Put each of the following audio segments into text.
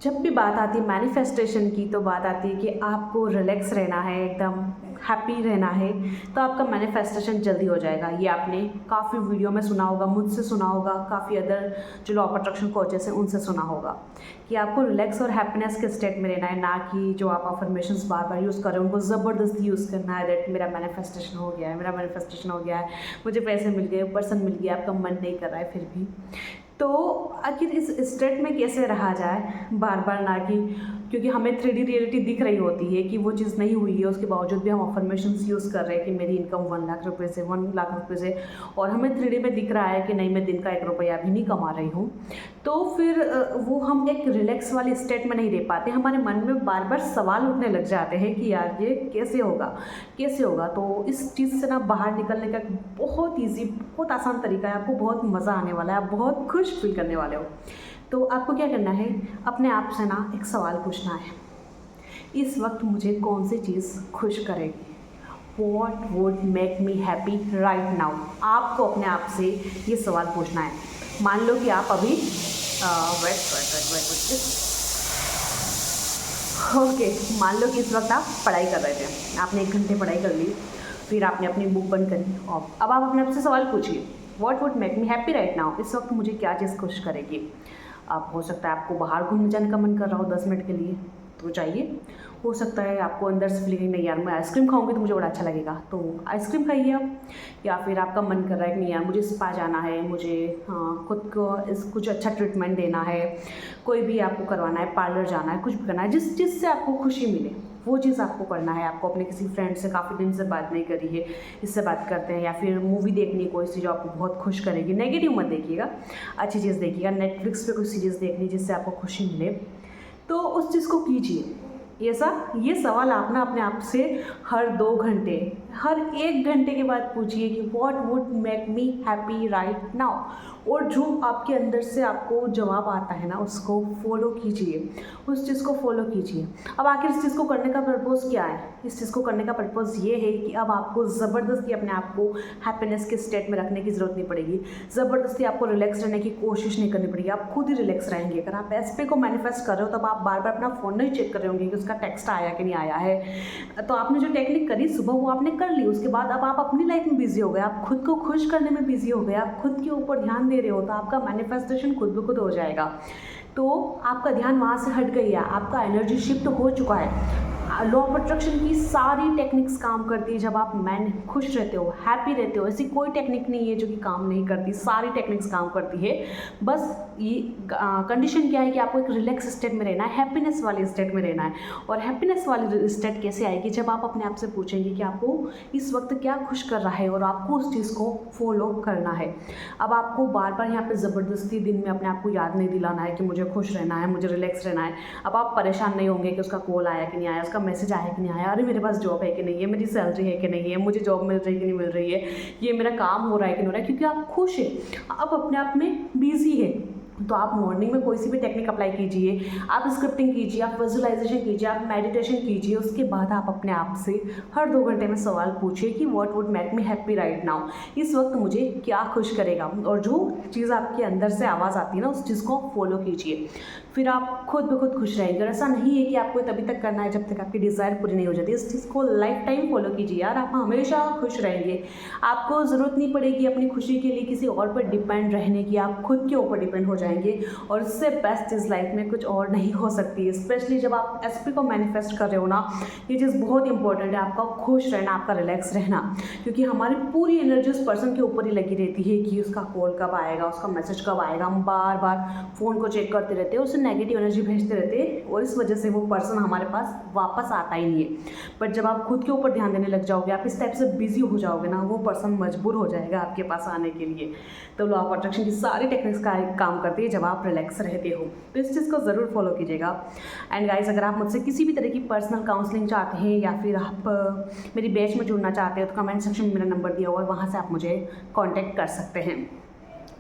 जब भी बात आती है मैनिफेस्टेशन की तो बात आती है कि आपको रिलैक्स रहना है, एकदम हैप्पी रहना है, तो आपका मैनिफेस्टेशन जल्दी हो जाएगा। ये आपने काफ़ी वीडियो में सुना होगा, मुझसे सुना होगा, काफ़ी अदर जो लॉ ऑफ अट्रैक्शन कोचेस हैं उनसे सुना होगा कि आपको रिलैक्स और हैप्पीनेस के स्टेट में रहना है, ना कि जो आप अफर्मेशंस बार बार यूज़ कर रहे हो उनको ज़बरदस्ती यूज़ करना है। दैट मेरा मैनिफेस्टेशन हो गया है, मेरा मैनिफेस्टेशन हो गया है, मुझे पैसे मिल गए, पर्सन मिल गया, आपका मन नहीं कर रहा है फिर भी। तो आखिर इस स्टेट में कैसे रहा जाए बार बार, ना कि क्योंकि हमें 3D रियलिटी दिख रही होती है कि वो चीज़ नहीं हुई है, उसके बावजूद भी हम अफर्मेशंस यूज़ कर रहे हैं कि मेरी इनकम 1 लाख रुपए से 1 लाख रुपए से, और हमें 3D में दिख रहा है कि नहीं मैं दिन का 1 रुपया भी नहीं कमा रही हूँ। तो फिर वो हम एक रिलैक्स वाली स्टेट में नहीं रह पाते, हमारे मन में बार बार सवाल उठने लग जाते हैं कि यार ये कैसे होगा, कैसे होगा। तो इस चीज़ से ना बाहर निकलने का बहुत ईजी, बहुत आसान तरीका है, आपको बहुत मज़ा आने वाला है, आप बहुत खुश फील करने वाले हो। तो आपको क्या करना है, अपने आप से ना एक सवाल पूछना है, इस वक्त मुझे कौन सी चीज़ खुश करेगी। What would make me happy right now. आपको अपने आप से ये सवाल पूछना है। मान लो कि आप अभी ओके, मान लो कि इस वक्त आप पढ़ाई कर रहे थे, आपने 1 घंटे पढ़ाई कर ली, फिर आपने अपनी बुक बंद करी और अब आप अपने आप से सवाल पूछिए, what would make me happy right now. इस वक्त मुझे क्या चीज़ खुश करेगी। अब हो सकता है आपको बाहर घूमने जाने का मन कर रहा हो 10 मिनट के लिए, तो जाइए। हो सकता है आपको अंदर से फीलिंग नहीं यार मैं आइसक्रीम खाऊंगी तो मुझे बड़ा अच्छा लगेगा, तो आइसक्रीम खाइए आप। या फिर आपका मन कर रहा है कि नहीं यार मुझे स्पा जाना है, मुझे खुद को कुछ अच्छा ट्रीटमेंट देना है, कोई भी आपको करवाना है, पार्लर जाना है, कुछ भी करना है, जिस चीज़ से आपको खुशी मिले वो चीज़ आपको करना है। आपको अपने किसी फ्रेंड से काफ़ी दिन से बात नहीं करी है, इससे बात करते हैं। या फिर मूवी देखनी है कोई सी जो आपको बहुत खुश करेगी, नेगेटिव मत देखिएगा, अच्छी चीज़ देखिएगा। नेटफ्लिक्स पे कोई सीरीज़ देखनी जिससे आपको खुशी मिले, तो उस चीज़ को कीजिए। ये सवाल आप ना अपने आप से हर 2 घंटे, हर 1 घंटे के बाद पूछिए कि what would make me happy right now. और जो आपके अंदर से आपको जवाब आता है ना उसको फॉलो कीजिए, उस चीज़ को फॉलो कीजिए। अब आखिर इस चीज़ को करने का पर्पज़ क्या है। इस चीज़ को करने का पर्पज़ ये है कि अब आपको ज़बरदस्ती अपने आप को हैप्पीनेस के स्टेट में रखने की ज़रूरत नहीं पड़ेगी, ज़बरदस्ती आपको रिलैक्स रहने की कोशिश नहीं करनी पड़ेगी, आप खुद ही रिलैक्स रहेंगे। अगर आप एसपे को मैनिफेस्ट कर रहे हो तब आप बार बार अपना फ़ोन नहीं चेक कर रहे होंगे कि उसका टेक्स्ट आया कि नहीं आया है। तो आपने जो टेक्निक करी सुबह वो आपने कर ली, उसके बाद अब आप अपनी लाइफ में बिजी हो गए, आप खुद को खुश करने में बिजी हो गए, आप खुद के ऊपर ध्यान दे रहे हो, तो आपका मैनिफेस्टेशन खुद ब खुद हो जाएगा। तो आपका ध्यान वहाँ से हट गई है, आपका एनर्जी शिफ्ट हो चुका है। लॉ ऑफ अट्रैक्शन की सारी टेक्निक्स काम करती है जब आप खुश रहते हो, हैप्पी रहते हो। ऐसी कोई टेक्निक नहीं है जो कि काम नहीं करती, सारी टेक्निक्स काम करती है। बस ये कंडीशन क्या है कि आपको एक रिलैक्स स्टेट में रहना है, हैप्पीनेस वाले स्टेट में रहना है। और हैप्पीनेस वाली स्टेट कैसे आएगी, जब आप अपने आप से पूछेंगे कि आपको इस वक्त क्या खुश कर रहा है और आपको उस चीज़ को फॉलो करना है। अब आपको बार बार यहाँ पे ज़बरदस्ती दिन में अपने आप को याद नहीं दिलाना है कि मुझे खुश रहना है, मुझे रिलैक्स रहना है। अब आप परेशान नहीं होंगे कि उसका कॉल आया कि नहीं आया, उसका मैसेज आया कि नहीं आया, अरे मेरे पास जॉब है कि नहीं है, मेरी सैलरी है कि नहीं है, मुझे जॉब मिल रही है कि नहीं मिल रही है, ये मेरा काम हो रहा है कि नहीं हो रहा है, क्योंकि आप खुश हैं, आप अपने आप में बिजी है। तो आप मॉर्निंग में कोई सी भी टेक्निक अप्लाई कीजिए, आप स्क्रिप्टिंग कीजिए, आप विजुअलाइजेशन कीजिए, आप मेडिटेशन कीजिए। उसके बाद आप अपने आप से हर 2 घंटे में सवाल पूछिए कि what would make me happy right now. इस वक्त मुझे क्या खुश करेगा, और जो चीज़ आपके अंदर से आवाज़ आती है ना उस चीज़ को फॉलो कीजिए, फिर आप खुद ब खुद खुश रहेंगे। और ऐसा नहीं है कि आपको तभी तक करना है जब तक आपकी डिज़ायर पूरी नहीं हो जाती। इस चीज़ को लाइफ टाइम फॉलो कीजिए यार, आप हमेशा खुश रहेंगे। आपको ज़रूरत नहीं पड़ेगी अपनी खुशी के लिए किसी और पर डिपेंड रहने की, आप खुद के ऊपर डिपेंड हो जाएंगे। और इससे बेस्ट चीज़ लाइफ में कुछ और नहीं हो सकती है। स्पेशली जब आप एसपी को मैनिफेस्ट कर रहे हो ना, ये चीज़ बहुत इंपॉर्टेंट है, आपका खुश रहना, आपका रिलैक्स रहना। क्योंकि हमारी पूरी एनर्जी उस पर्सन के ऊपर ही लगी रहती है कि उसका कॉल कब आएगा, उसका मैसेज कब आएगा। हम बार बार फ़ोन को चेक करते रहते हैं, उसे नेगेटिव एनर्जी भेजते रहते हैं, और इस वजह से वो पर्सन हमारे पास वापस आता ही नहीं है। बट जब आप खुद के ऊपर ध्यान देने लग जाओगे, आप इस टाइप से बिजी हो जाओगे ना, वो पर्सन मजबूर हो जाएगा आपके पास आने के लिए। तो लॉ ऑफ अट्रैक्शन की सारी टेक्निक्स का काम करती है जब आप रिलैक्स रहते हो, तो इस चीज़ को ज़रूर फॉलो कीजिएगा। एंड गाइस, अगर आप मुझसे किसी भी तरह की पर्सनल काउंसलिंग चाहते हैं या फिर आप मेरी बैच में जुड़ना चाहते हो तो कमेंट सेक्शन में मेरा नंबर दिया हुआ है, वहाँ से आप मुझे कांटेक्ट कर सकते हैं।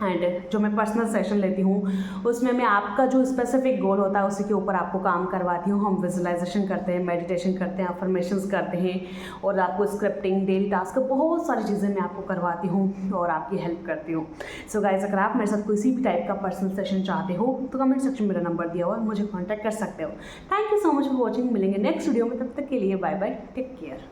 एंड जो मैं पर्सनल सेशन लेती हूँ उसमें मैं आपका जो स्पेसिफिक गोल होता है उसी के ऊपर आपको काम करवाती हूँ। हम विजुअलाइजेशन करते हैं, मेडिटेशन करते हैं, अफर्मेशंस करते हैं और आपको स्क्रिप्टिंग, डेली टास्क, बहुत सारी चीज़ें मैं आपको करवाती हूँ और आपकी हेल्प करती हूँ। सो गाइस, अगर आप मेरे साथ किसी भी टाइप का पर्सनल सेशन चाहते हो तो कमेंट सेक्शन में मेरा नंबर दिया हुआ है, मुझे कॉन्टैक्ट कर सकते हो। Thank you so much for watching. मिलेंगे नेक्स्ट वीडियो में, तब तक के लिए बाय बाय, टेक केयर।